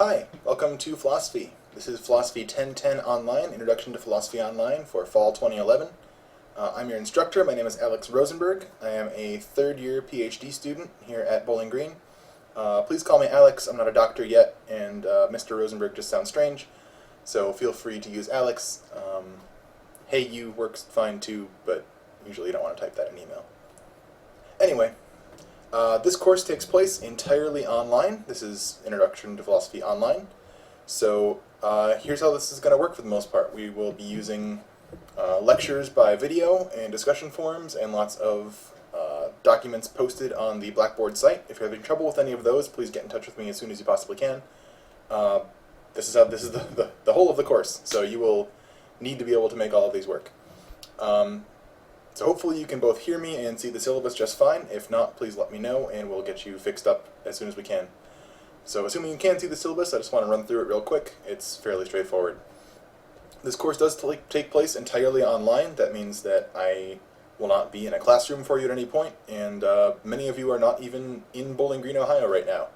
Hi, welcome to Philosophy. This is Philosophy 1010 Online, Introduction to Philosophy Online for Fall 2011. I'm your instructor. My name is Alex Rosenberg. I am a third-year PhD student here at Bowling Green. Please call me Alex. I'm not a doctor yet, and Mr. Rosenberg just sounds strange, so feel free to use Alex. Hey you works fine too, but usually you don't want to type that in email. Anyway, this course takes place entirely online. This is Introduction to Philosophy Online. So here's how this is going to work for the most part. We will be using lectures by video and discussion forums and lots of documents posted on the Blackboard site. If you're having trouble with any of those, please get in touch with me as soon as you possibly can. This is the whole of the course, so you will need to be able to make all of these work. So hopefully you can both hear me and see the syllabus just fine. If not, please let me know and we'll get you fixed up as soon as we can. So assuming you can see the syllabus, I just want to run through it real quick. It's fairly straightforward. This course does take place entirely online. That means that I will not be in a classroom for you at any point, and many of you are not even in Bowling Green, Ohio right now.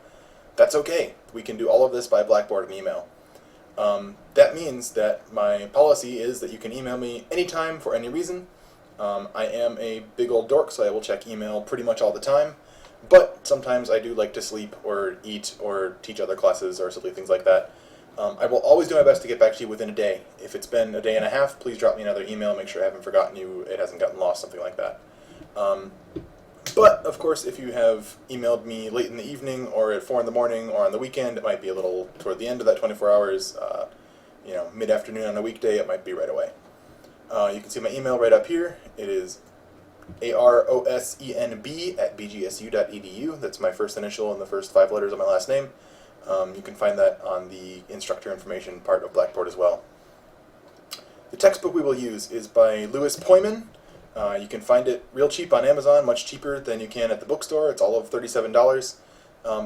That's okay. We can do all of this by Blackboard and email. That means that my policy is that you can email me anytime for any reason. I am a big old dork, so I will check email pretty much all the time, but sometimes I do like to sleep or eat or teach other classes or silly things like that. I will always do my best to get back to you within a day. If it's been a day and a half, please drop me another email, make sure I haven't forgotten you, it hasn't gotten lost, something like that. But, of course, if you have emailed me late in the evening or at 4 in the morning or on the weekend, it might be a little toward the end of that 24 hours, mid-afternoon on a weekday, it might be right away. You can see my email right up here. It is arosenb@bgsu.edu. That's my first initial and the first 5 letters of my last name. You can find that on the instructor information part of Blackboard as well. The textbook we will use is by Louis Poyman. You can find it real cheap on Amazon, much cheaper than you can at the bookstore. It's all of $37.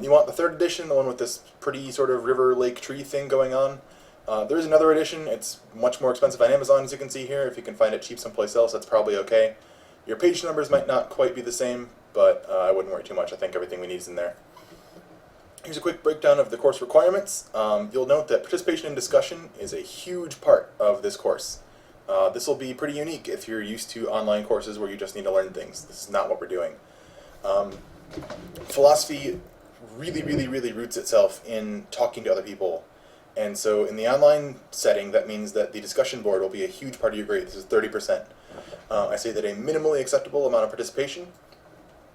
You want the 3rd edition, the one with this pretty sort of river lake tree thing going on. There is another edition. It's much more expensive on Amazon, as you can see here. If you can find it cheap someplace else, that's probably okay. Your page numbers might not quite be the same, but I wouldn't worry too much. I think everything we need is in there. Here's a quick breakdown of the course requirements. You'll note that participation in discussion is a huge part of this course. This will be pretty unique if you're used to online courses where you just need to learn things. This is not what we're doing. Philosophy really roots itself in talking to other people. And so in the online setting, that means that the discussion board will be a huge part of your grade. This is 30%. I say that a minimally acceptable amount of participation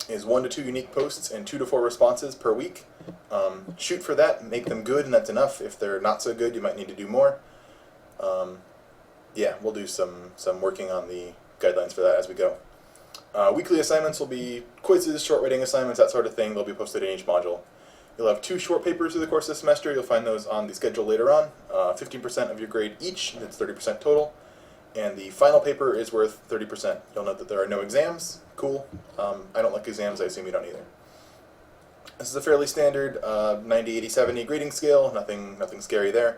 is 1 to 2 unique posts and 2 to 4 responses per week. Shoot for that, make them good, and that's enough. If they're not so good, you might need to do more. Yeah, we'll do some working on the guidelines for that as we go. Weekly assignments will be quizzes, short rating assignments, that sort of thing. They'll be posted in each module. You'll have 2 short papers through the course this semester. You'll find those on the schedule later on. 15% of your grade each, that's 30% total. And the final paper is worth 30%. You'll note that there are no exams. Cool. I don't like exams. I assume you don't either. This is a fairly standard 90, 80, 70 grading scale. Nothing scary there.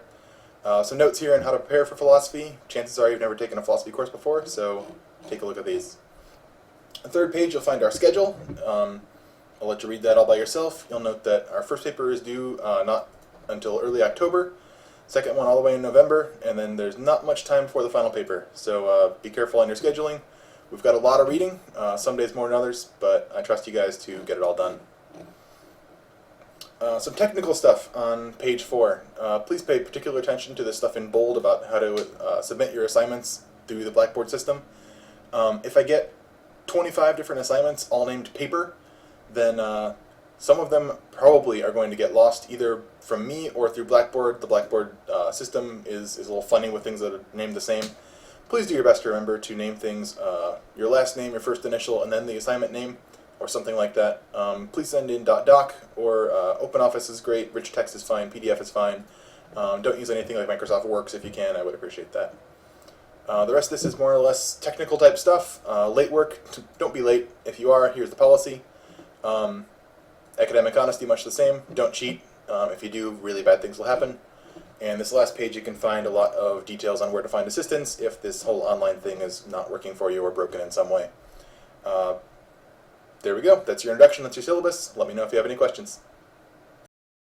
Some notes here on how to prepare for philosophy. Chances are you've never taken a philosophy course before, so take a look at these. On the 3rd page, you'll find our schedule. I'll let you read that all by yourself. You'll note that our first paper is due not until early October, second one all the way in November, and then there's not much time before the final paper. So be careful on your scheduling. We've got a lot of reading, some days more than others, but I trust you guys to get it all done. Some technical stuff on page 4. Please pay particular attention to this stuff in bold about how to submit your assignments through the Blackboard system. If I get 25 different assignments all named paper, then some of them probably are going to get lost either from me or through Blackboard. The Blackboard system is a little funny with things that are named the same. Please do your best to remember to name things your last name, your first initial, and then the assignment name, or something like that. Please send in .doc, or OpenOffice is great, rich text is fine, PDF is fine. Don't use anything like Microsoft Works if you can, I would appreciate that. The rest of this is more or less technical type stuff. Late work, don't be late. If you are, here's the policy. Academic honesty, much the same. Don't cheat. If you do, really bad things will happen. And this last page, you can find a lot of details on where to find assistance if this whole online thing is not working for you or broken in some way. There we go. That's your introduction. That's your syllabus. Let me know if you have any questions.